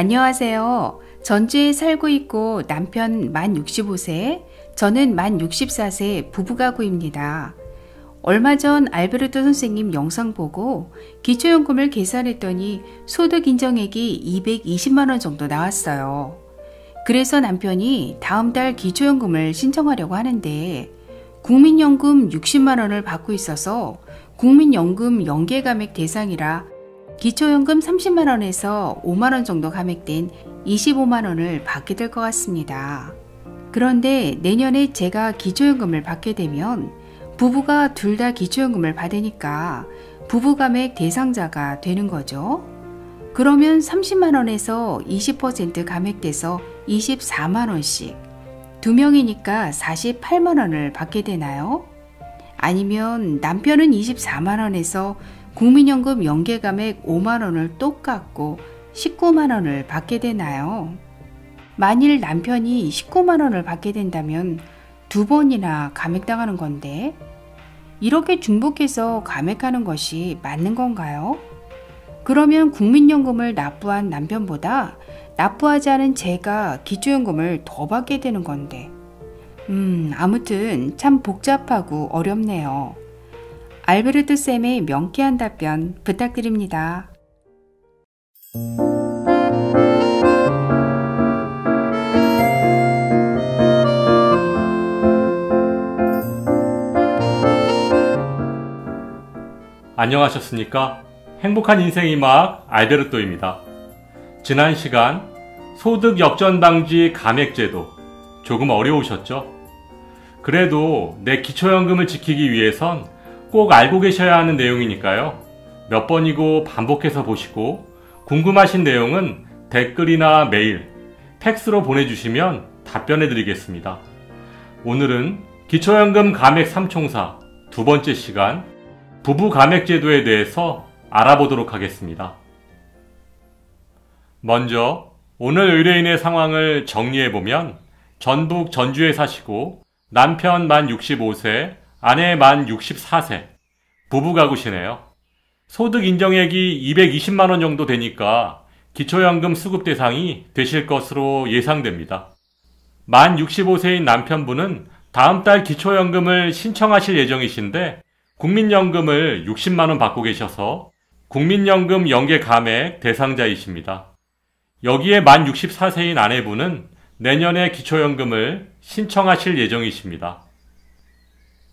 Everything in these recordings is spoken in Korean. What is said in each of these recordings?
안녕하세요. 전주에 살고 있고 남편 만 65세, 저는 만 64세 부부가구입니다. 얼마 전 알베르토 선생님 영상 보고 기초연금을 계산했더니 소득 인정액이 220만원 정도 나왔어요. 그래서 남편이 다음 달 기초연금을 신청하려고 하는데 국민연금 60만원을 받고 있어서 국민연금 연계감액 대상이라 기초연금 30만원에서 5만원 정도 감액된 25만원을 받게 될 것 같습니다. 그런데 내년에 제가 기초연금을 받게 되면 부부가 둘 다 기초연금을 받으니까 부부감액 대상자가 되는 거죠. 그러면 30만원에서 20% 감액돼서 24만원씩, 두 명이니까 48만원을 받게 되나요? 아니면 남편은 24만원에서 국민연금 연계감액 5만원을 똑같고 19만원을 받게 되나요? 만일 남편이 19만원을 받게 된다면 두 번이나 감액당하는 건데 이렇게 중복해서 감액하는 것이 맞는 건가요? 그러면 국민연금을 납부한 남편보다 납부하지 않은 제가 기초연금을 더 받게 되는 건데 아무튼 참 복잡하고 어렵네요. 알베르토 쌤의 명쾌한 답변 부탁드립니다. 안녕하셨습니까? 행복한 인생의 막 알베르토입니다. 지난 시간 소득 역전 방지 감액제도 조금 어려우셨죠? 그래도 내 기초연금을 지키기 위해선 꼭 알고 계셔야 하는 내용이니까요. 몇 번이고 반복해서 보시고 궁금하신 내용은 댓글이나 메일, 팩스로 보내주시면 답변해 드리겠습니다. 오늘은 기초연금 감액 3총사 두 번째 시간 부부 감액제도에 대해서 알아보도록 하겠습니다. 먼저 오늘 의뢰인의 상황을 정리해보면 전북 전주에 사시고 남편 만 65세, 아내 만 64세, 부부가구시네요. 소득 인정액이 220만원 정도 되니까 기초연금 수급 대상이 되실 것으로 예상됩니다. 만 65세인 남편분은 다음 달 기초연금을 신청하실 예정이신데 국민연금을 60만원 받고 계셔서 국민연금 연계 감액 대상자이십니다. 여기에 만 64세인 아내분은 내년에 기초연금을 신청하실 예정이십니다.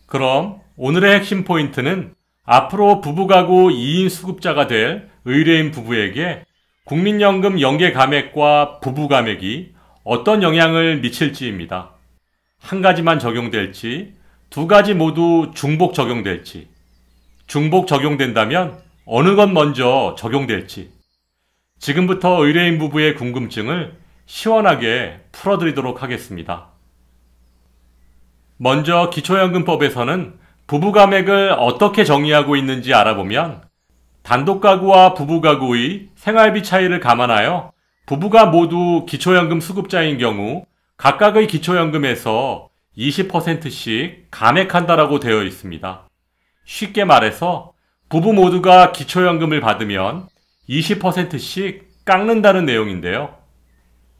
그럼 오늘의 핵심 포인트는 앞으로 부부가구 2인 수급자가 될 의뢰인 부부에게 국민연금 연계 감액과 부부 감액이 어떤 영향을 미칠지입니다. 한 가지만 적용될지, 두 가지 모두 중복 적용될지, 중복 적용된다면 어느 것 먼저 적용될지, 지금부터 의뢰인 부부의 궁금증을 시원하게 풀어드리도록 하겠습니다. 먼저 기초연금법에서는 부부감액을 어떻게 정의하고 있는지 알아보면 단독가구와 부부가구의 생활비 차이를 감안하여 부부가 모두 기초연금 수급자인 경우 각각의 기초연금에서 20%씩 감액한다라고 되어 있습니다. 쉽게 말해서 부부 모두가 기초연금을 받으면 20%씩 깎는다는 내용인데요.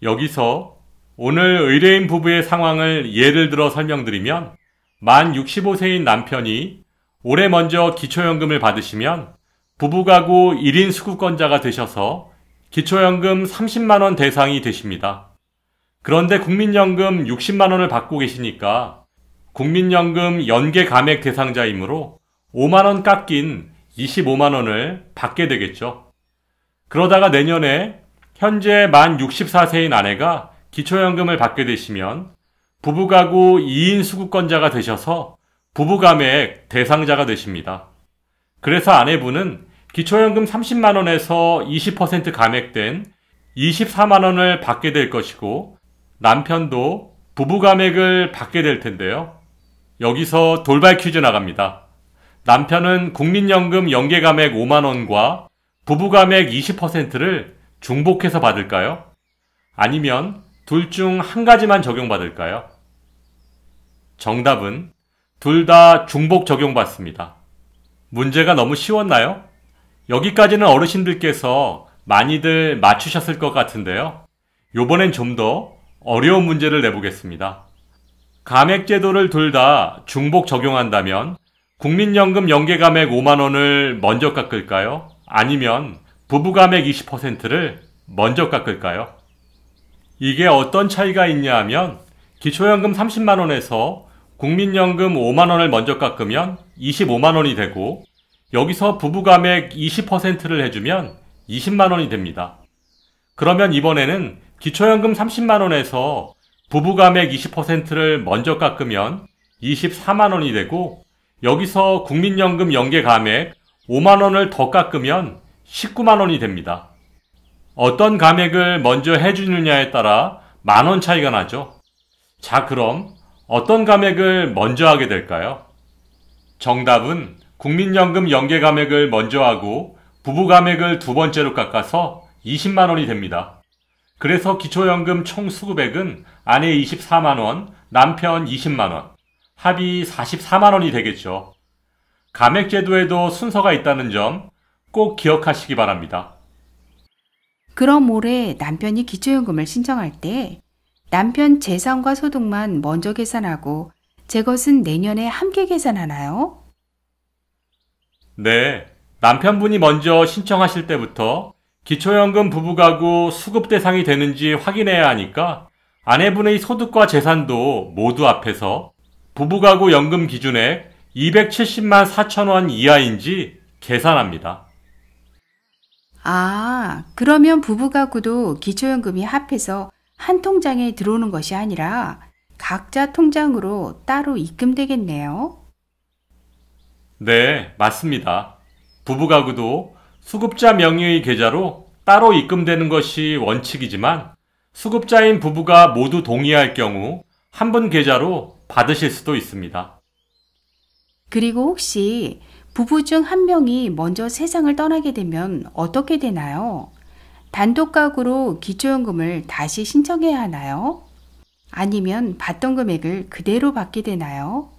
여기서 오늘 의뢰인 부부의 상황을 예를 들어 설명드리면 만 65세인 남편이 올해 먼저 기초연금을 받으시면 부부가구 1인 수급권자가 되셔서 기초연금 30만원 대상이 되십니다. 그런데 국민연금 60만원을 받고 계시니까 국민연금 연계 감액 대상자이므로 5만원 깎인 25만원을 받게 되겠죠. 그러다가 내년에 현재 만 64세인 아내가 기초연금을 받게 되시면 부부가구 2인 수급권자가 되셔서 부부감액 대상자가 되십니다. 그래서 아내분은 기초연금 30만원에서 20% 감액된 24만원을 받게 될 것이고 남편도 부부감액을 받게 될 텐데요. 여기서 돌발 퀴즈 나갑니다. 남편은 국민연금 연계감액 5만원과 부부감액 20%를 중복해서 받을까요? 아니면 둘 중 한 가지만 적용받을까요? 정답은 둘 다 중복 적용받습니다. 문제가 너무 쉬웠나요? 여기까지는 어르신들께서 많이들 맞추셨을 것 같은데요. 요번엔 좀 더 어려운 문제를 내보겠습니다. 감액제도를 둘 다 중복 적용한다면 국민연금 연계감액 5만원을 먼저 깎을까요? 아니면 부부감액 20%를 먼저 깎을까요? 이게 어떤 차이가 있냐 하면 기초연금 30만원에서 국민연금 5만원을 먼저 깎으면 25만원이 되고 여기서 부부감액 20%를 해주면 20만원이 됩니다. 그러면 이번에는 기초연금 30만원에서 부부감액 20%를 먼저 깎으면 24만원이 되고 여기서 국민연금 연계감액 5만원을 더 깎으면 19만원이 됩니다. 어떤 감액을 먼저 해주느냐에 따라 만원 차이가 나죠. 자, 그럼 어떤 감액을 먼저 하게 될까요? 정답은 국민연금 연계감액을 먼저 하고 부부감액을 두 번째로 깎아서 20만원이 됩니다. 그래서 기초연금 총 수급액은 아내 24만원, 남편 20만원, 합이 44만원이 되겠죠. 감액제도에도 순서가 있다는 점 꼭 기억하시기 바랍니다. 그럼 올해 남편이 기초연금을 신청할 때 남편 재산과 소득만 먼저 계산하고 제 것은 내년에 함께 계산하나요? 네, 남편분이 먼저 신청하실 때부터 기초연금 부부가구 수급 대상이 되는지 확인해야 하니까 아내분의 소득과 재산도 모두 합해서 부부가구 연금 기준액 270만 4천원 이하인지 계산합니다. 아, 그러면 부부가구도 기초연금이 합해서 한 통장에 들어오는 것이 아니라 각자 통장으로 따로 입금되겠네요. 네, 맞습니다. 부부가구도 수급자 명의의 계좌로 따로 입금되는 것이 원칙이지만 수급자인 부부가 모두 동의할 경우 한 분 계좌로 받으실 수도 있습니다. 그리고 혹시 부부 중 한 명이 먼저 세상을 떠나게 되면 어떻게 되나요? 단독 가구로 기초연금을 다시 신청해야 하나요? 아니면 받던 금액을 그대로 받게 되나요?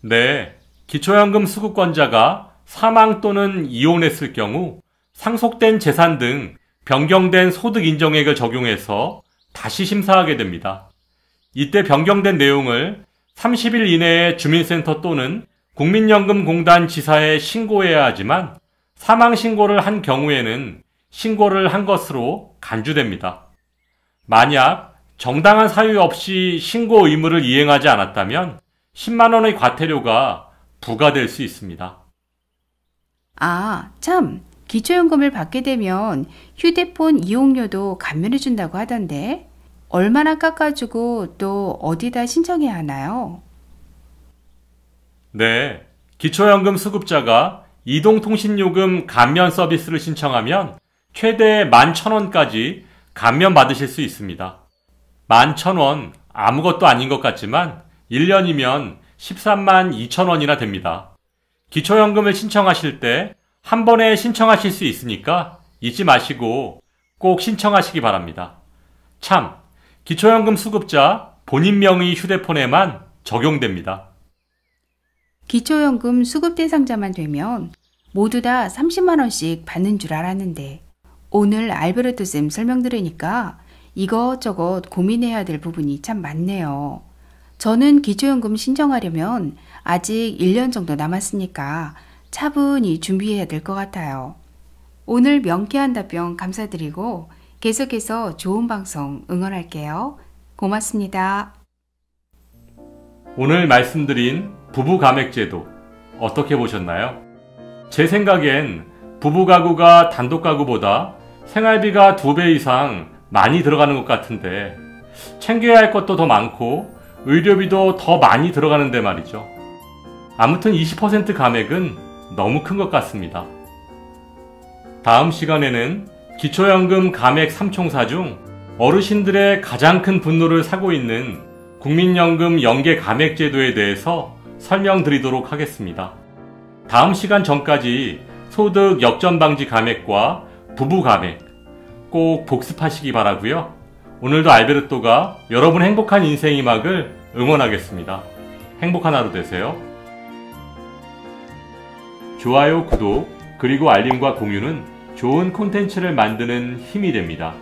네, 기초연금 수급권자가 사망 또는 이혼했을 경우 상속된 재산 등 변경된 소득 인정액을 적용해서 다시 심사하게 됩니다. 이때 변경된 내용을 30일 이내에 주민센터 또는 국민연금공단 지사에 신고해야 하지만 사망 신고를 한 경우에는 신고를 한 것으로 간주됩니다. 만약 정당한 사유 없이 신고 의무를 이행하지 않았다면 10만원의 과태료가 부과될 수 있습니다. 아, 참! 기초연금을 받게 되면 휴대폰 이용료도 감면해준다고 하던데 얼마나 깎아주고 또 어디다 신청해야 하나요? 네, 기초연금 수급자가 이동통신요금 감면 서비스를 신청하면 최대 11,000원까지 감면 받으실 수 있습니다. 11,000원 아무것도 아닌 것 같지만 1년이면 13만 2천원이나 됩니다. 기초연금을 신청하실 때 한 번에 신청하실 수 있으니까 잊지 마시고 꼭 신청하시기 바랍니다. 참, 기초연금 수급자 본인 명의 휴대폰에만 적용됩니다. 기초연금 수급 대상자만 되면 모두 다 30만원씩 받는 줄 알았는데 오늘 알베르토 쌤 설명 들으니까 이것저것 고민해야 될 부분이 참 많네요. 저는 기초연금 신청하려면 아직 1년 정도 남았으니까 차분히 준비해야 될 것 같아요. 오늘 명쾌한 답변 감사드리고 계속해서 좋은 방송 응원할게요. 고맙습니다. 오늘 말씀드린 부부감액제도 어떻게 보셨나요? 제 생각엔 부부가구가 단독가구보다 생활비가 2배 이상 많이 들어가는 것 같은데 챙겨야 할 것도 더 많고 의료비도 더 많이 들어가는데 말이죠. 아무튼 20% 감액은 너무 큰 것 같습니다. 다음 시간에는 기초연금 감액 3총사 중 어르신들의 가장 큰 분노를 사고 있는 국민연금 연계 감액제도에 대해서 설명드리도록 하겠습니다. 다음 시간 전까지 소득 역전 방지 감액과 부부 감액 꼭 복습하시기 바라고요. 오늘도 알베르토가 여러분 행복한 인생이 막을 응원하겠습니다. 행복한 하루 되세요. 좋아요, 구독, 그리고 알림과 공유는 좋은 콘텐츠를 만드는 힘이 됩니다.